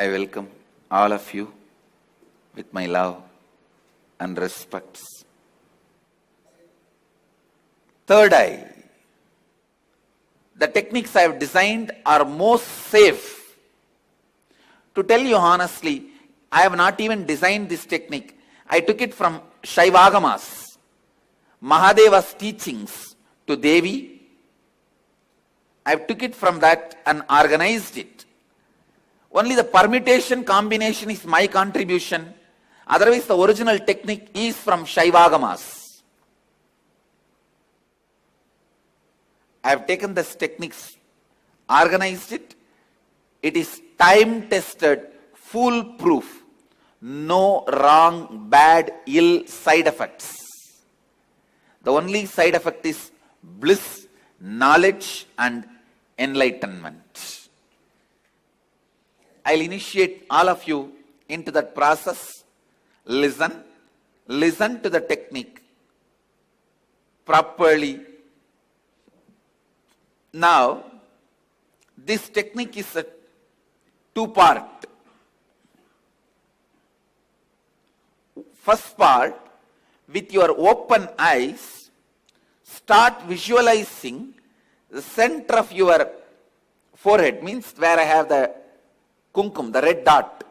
I welcome all of you with my love and respects. Third eye. The techniques I have designed are most safe. To tell you honestly, I have not even designed this technique. I took it from Shaivagamas, Mahadeva's teachings to Devi. I took it from that and organized it. Only the permutation combination is my contribution. Otherwise, the original technique is from Shaivagamas. I have taken this techniques, organized it. It is time-tested, foolproof. No wrong, bad, ill side effects. The only side effect is bliss, knowledge, and enlightenment. I'll initiate all of you into that process. Listen to the technique properly. Now, this technique is a two-part. First part, with your open eyes, start visualizing the center of your forehead, means where I have the kumkum, the red dot.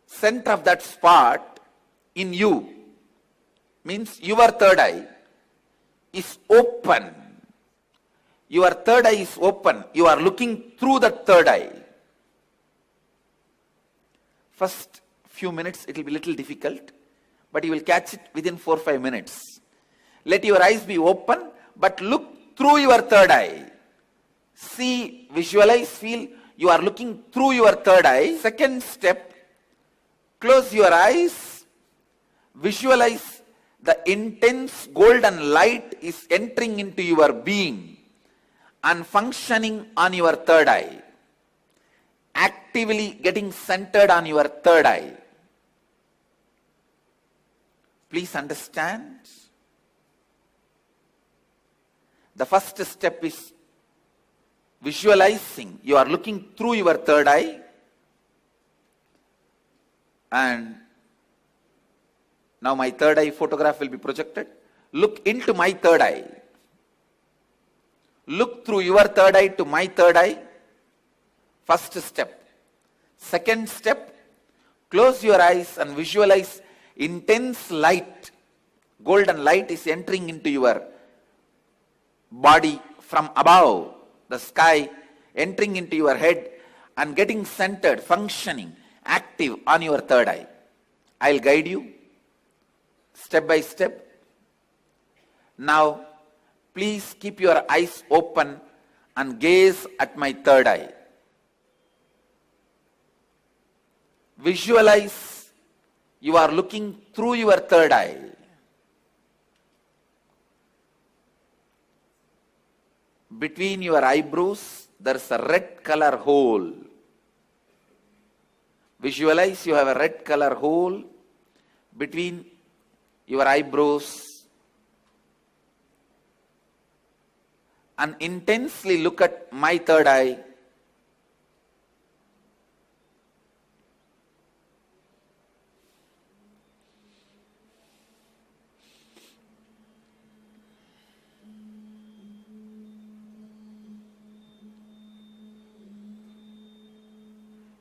Center of that spot in you, means your third eye, is open. Your third eye is open. You are looking through the third eye. First few minutes it will be little difficult, but you will catch it within 4 or 5 minutes. Let your eyes be open, but look through your third eye. See, visualize, feel you are looking through your third eye. Second step, close your eyes. Visualize the intense golden light is entering into your being and functioning on your third eye. Actively getting centered on your third eye. Please understand. The first step is visualizing. You are looking through your third eye. And now my third eye photograph will be projected. Look into my third eye. Look through your third eye to my third eye. First step. Second step, close your eyes and visualize intense light. Golden light is entering into your body from above, the sky, entering into your head and getting centered, functioning, active on your third eye. I'll guide you step by step. Now, please keep your eyes open and gaze at my third eye. Visualize you are looking through your third eye. Between your eyebrows, there's a red color hole. Visualize you have a red color hole between your eyebrows. And intensely look at my third eye.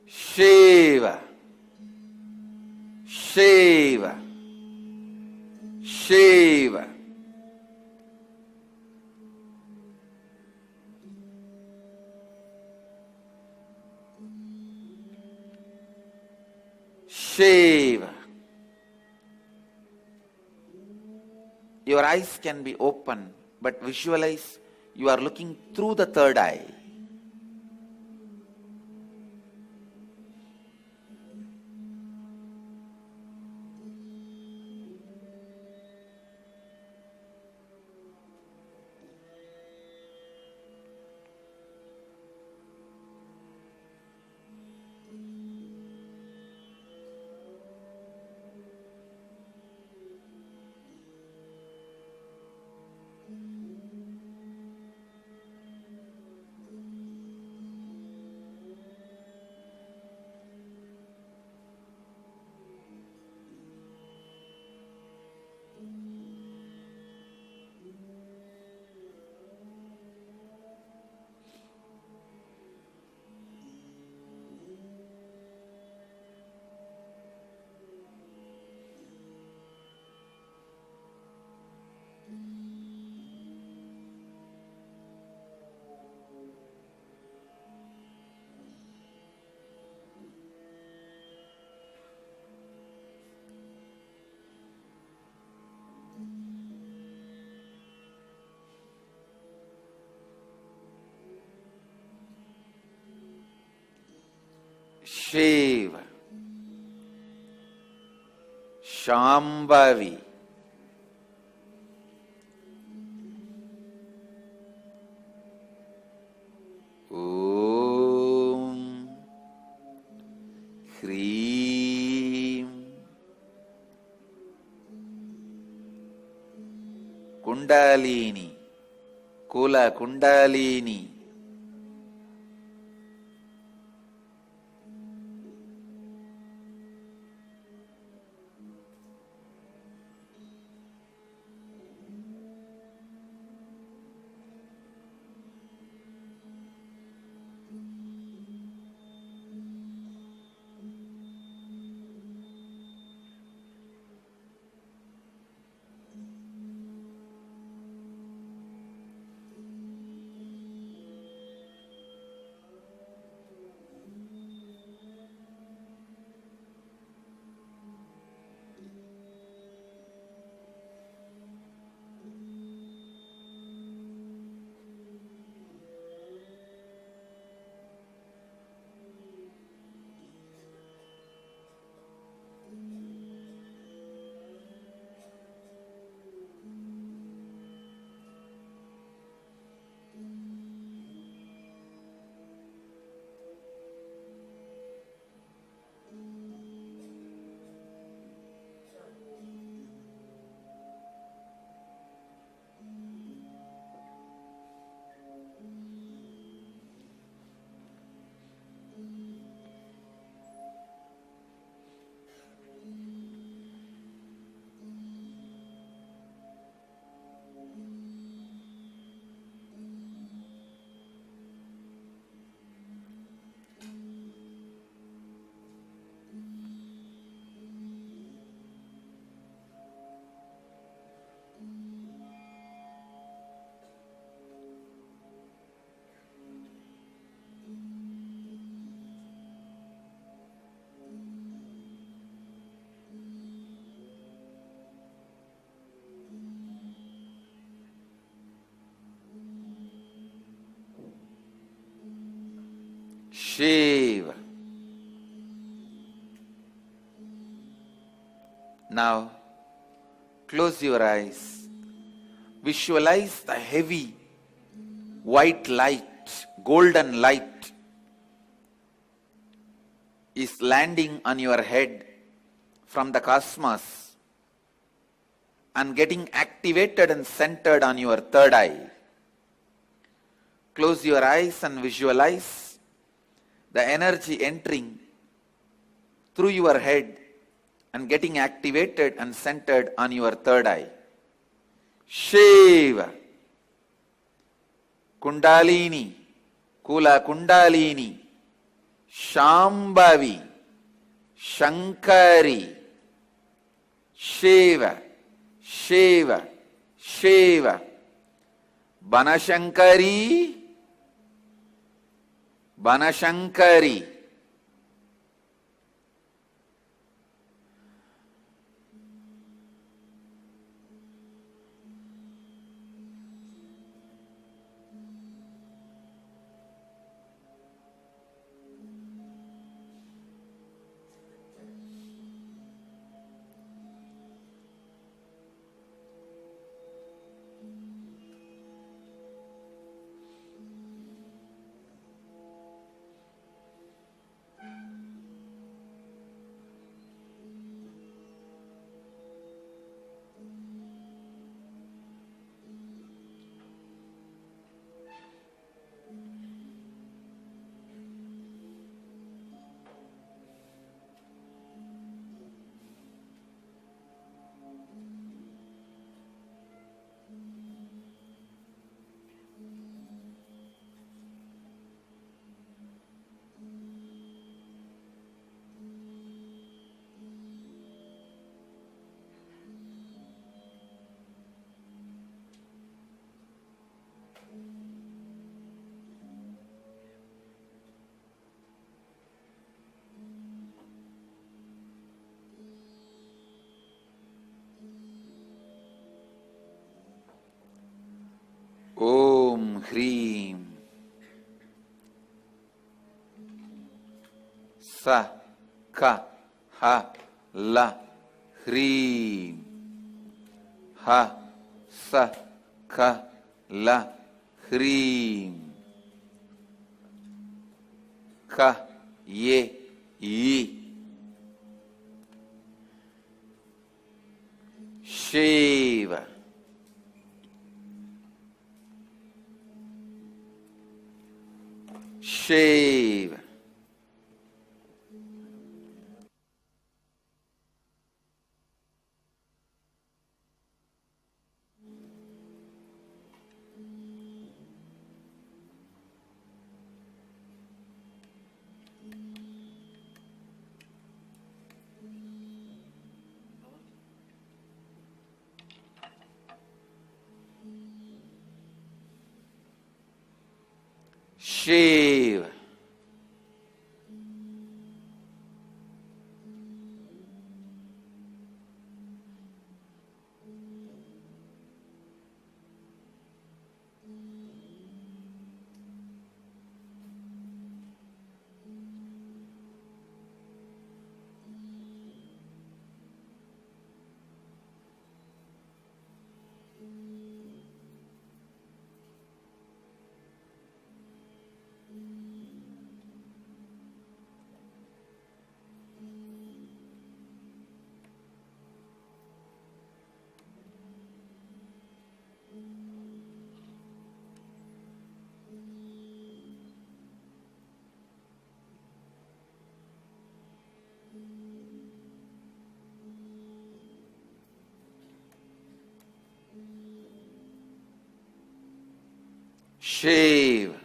Shiva, Shiva, Shiva. Shiva. Your eyes can be open, but visualize you are looking through the third eye. Shiva, Shambhavi, Om, Hreem, Kundalini, Kula Kundalini, Shiva. Now, close your eyes. Visualize the heavy white light, golden light is landing on your head from the cosmos and getting activated and centered on your third eye. Close your eyes and visualize the energy entering through your head and getting activated and centered on your third eye. Shiva, Kundalini, Kula Kundalini, Shambhavi, Shankari, Shiva, Shiva, Shiva, Banashankari, Banashankari. Hreem, sa ka ha la hreem. Ha sa ka la hreem. Ka ye yi. Shiva. Shiva. Shiva. Shiva.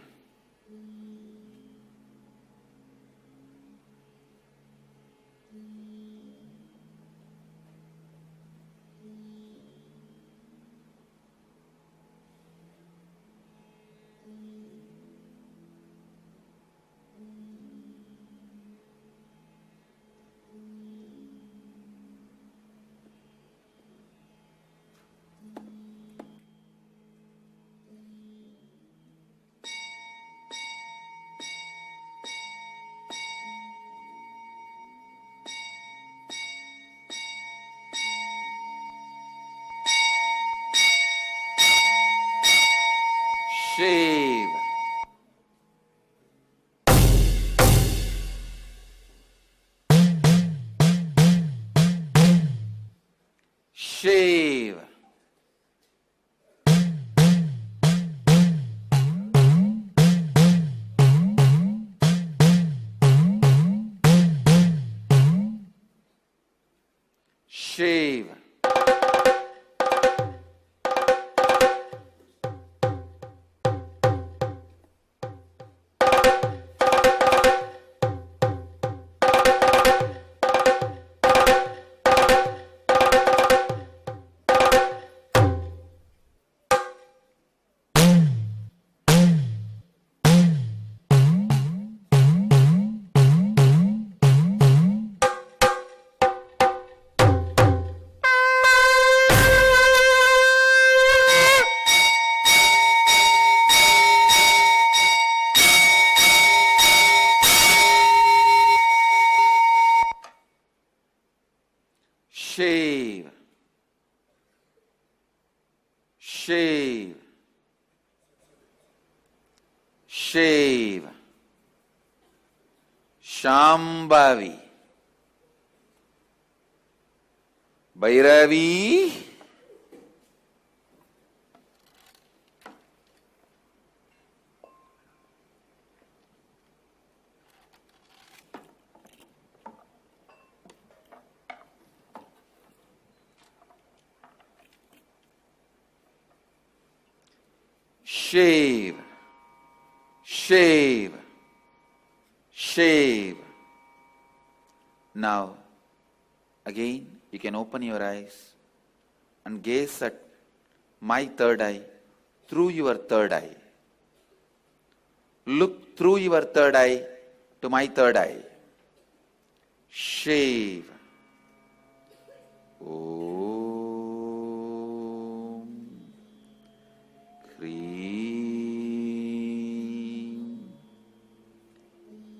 Shiva. Shiva. Shiva. Shiva. Shiva. Shiva. Shambhavi. Bhairavi. Shiva. Shiva. Shiva. Now, again, you can open your eyes and gaze at my third eye through your third eye. Look through your third eye to my third eye. Shiva. Om. Hreem.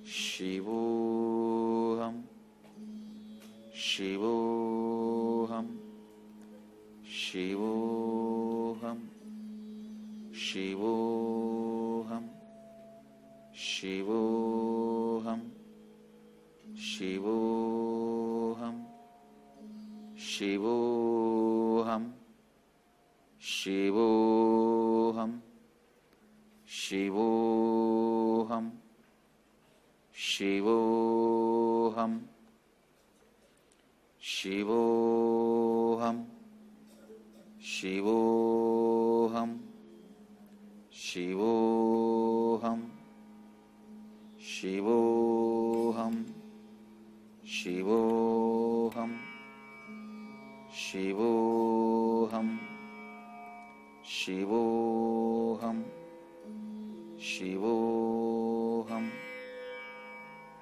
Shivo. Shivoham, Shivoham, Shivoham, Shivoham, Shivoham, Shivoham, Shivoham, Shivoham, Shivoham, Shivoham, Shivoham, Shivoham, Shivoham, Shivoham, Shivoham, Shivoham,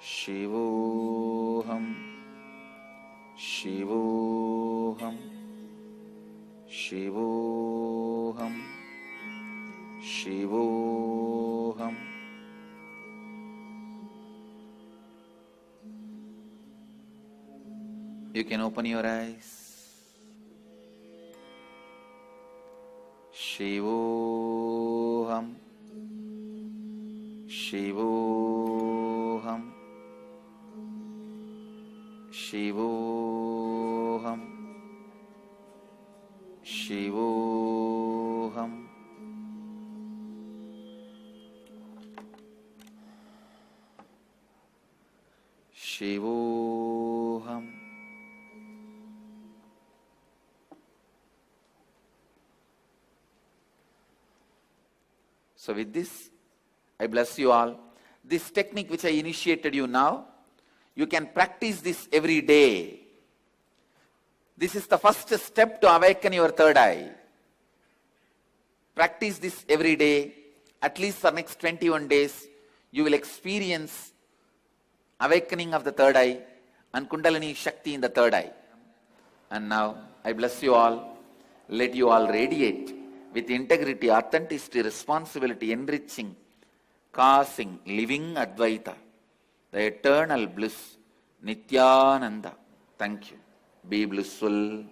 Shivoham, Shivoham, Shivoham, Shivoham. You can open your eyes. Shivoham, Shivoham, Shivoham, Shivoham. Shivoham. So with this, I bless you all. This technique which I initiated you now, you can practice this every day. This is the first step to awaken your third eye. Practice this every day. At least for next 21 days, you will experience awakening of the third eye and Kundalini Shakti in the third eye. And now, I bless you all. Let you all radiate with integrity, authenticity, responsibility, enriching, causing, living Advaita, the eternal bliss, Nityananda. Thank you. Be blissful.